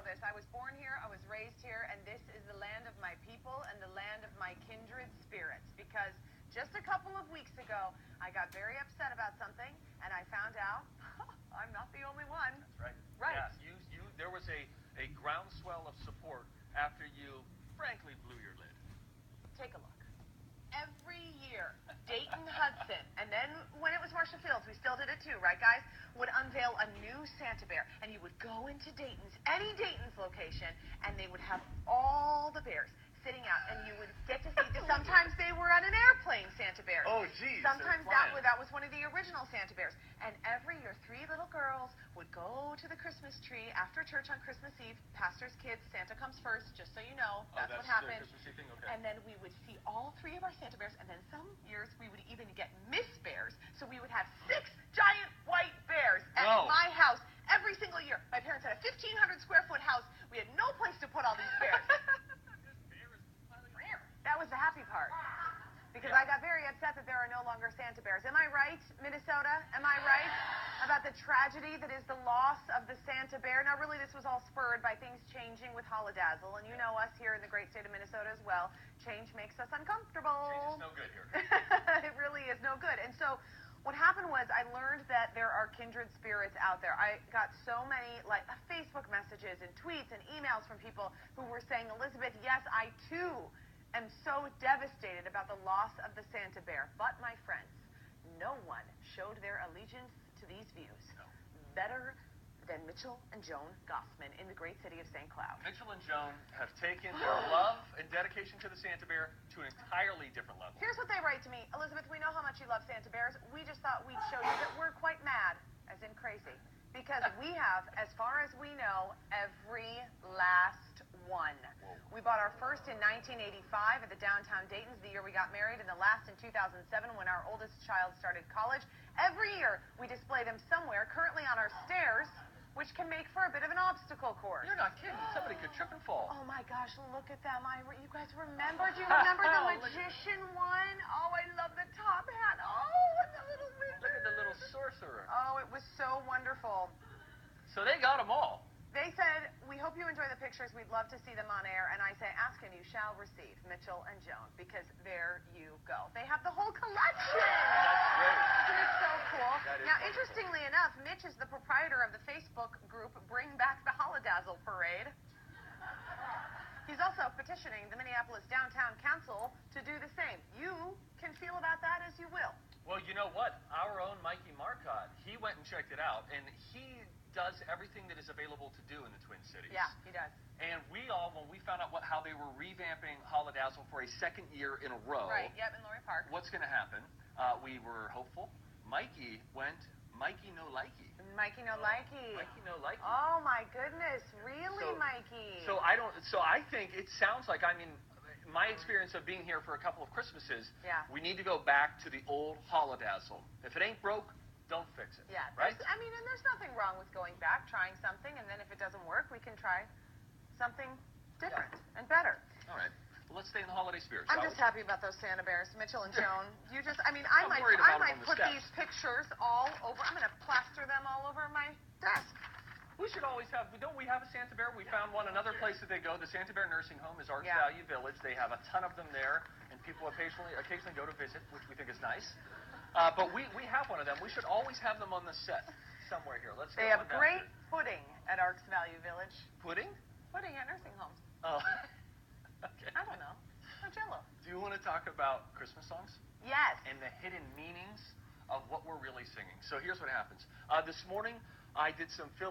this. I was born here, I was raised here, and this is the land of my people and the land of my kindred spirits. Because just a couple of weeks ago, I got very upset about something, and I found out I'm not the only one. That's right. Right. Yeah, there was a groundswell of support after you, frankly, blew your lid. Take a look. Every year, Dayton Hudson, and then when it was Marshall Fields, we still did it too, right, guys? Would unveil a new Santa Bear, and you would go into any Dayton's location, and they would have all the bears sitting out, and you would get to see. Sometimes they were on an airplane, Santa Bears. Oh, geez. Sometimes that was one of the original Santa Bears. And every year, 3 little girls would go to the Christmas tree after church on Christmas Eve. Pastor's kids, Santa comes first, just so you know. That's what happened. The Christmas Eve thing? Okay. And then we would see all 3 of our Santa Bears, and then some years we would even get Miss Bears. So we would have 6 giant white bears at my house every single year. My parents had a 1,500 square foot house. We had no place to put all these bears. That was the happy part. Because I got very upset that there are no longer Santa Bears. Am I right, Minnesota? Am I right about the tragedy that is the loss of the Santa Bear? Now, really, this was all spurred by things changing with Holidazzle. And you know us here in the great state of Minnesota as well. Change makes us uncomfortable. Change is no good here. It really is no good. And so what happened was I learned that there are kindred spirits out there. I got so many Facebook messages and tweets and emails from people who were saying, Elizabeth, yes, I too am so devastated about the loss of the Santa Bear. But, my friends, no one showed their allegiance to these views better than Mitchell and Joan Gossman in the great city of St. Cloud. Mitchell and Joan have taken their love and dedication to the Santa Bear to an entirely different level. Here's what they write to me. Elizabeth, we know how much you love Santa Bears. We just thought we'd show you that we're quite mad, as in crazy. Because we have, as far as we know, every last one. Whoa. We bought our first in 1985 at the downtown Dayton's, the year we got married, and the last in 2007 when our oldest child started college. Every year we display them somewhere, currently on our stairs, which can make for a bit of an obstacle course. You're not kidding. Somebody could trip and fall. Oh my gosh, look at them. You guys remember? Do you remember the magician one? Oh, I love the top hat. Oh, and the little wizard. Look at the little sorcerer. Oh, it was so wonderful. So they got them all. They said, we hope you enjoy the pictures. We'd love to see them on air. And I say, ask and you shall receive, Mitchell and Joan, because there you go. They have the whole collection. That's great. Isn't it so cool? Now, so interestingly enough, Mitch is the proprietor of the Facebook group Bring Back the Holidazzle Parade. He's also petitioning the Minneapolis Downtown Council to do the same. You can feel about that as you will. Well, you know what? Our own Mikey Marcotte, he went and checked it out, and he does everything that is available to do in the Twin Cities. Yeah, he does. And we all, when we found out how they were revamping Holidazzle for a second year in a row. Right, yep, in Laurie Park. What's going to happen? We were hopeful. Mikey went Mikey no likey. Mikey no likey. Mikey no likey. Oh my goodness, really, Mikey? So I think it sounds like, my experience of being here for a couple of Christmases, we need to go back to the old Holidazzle. If it ain't broke, don't fix it. Yeah, right? And there's nothing wrong with going back, trying something, and then if it doesn't work, we can try something different and better. All right. Well, let's stay in the holiday spirit. I'm just happy about those Santa Bears, Mitchell and Joan. I might put these pictures all over. I'm going to plaster them all over my desk. We should always have, don't we have a Santa Bear? We found one another place that they go. The Santa Bear Nursing Home is Arts Value Village. They have a ton of them there, and people occasionally go to visit, which we think is nice. But we have one of them. We should always have them on the set somewhere here. Let's. They have great pudding at Arts Value Village. Pudding? Pudding at nursing homes. Oh. Okay. I don't know. Or Jello. Do you want to talk about Christmas songs? Yes. And the hidden meanings of what we're really singing. So here's what happens. This morning, I did some filling.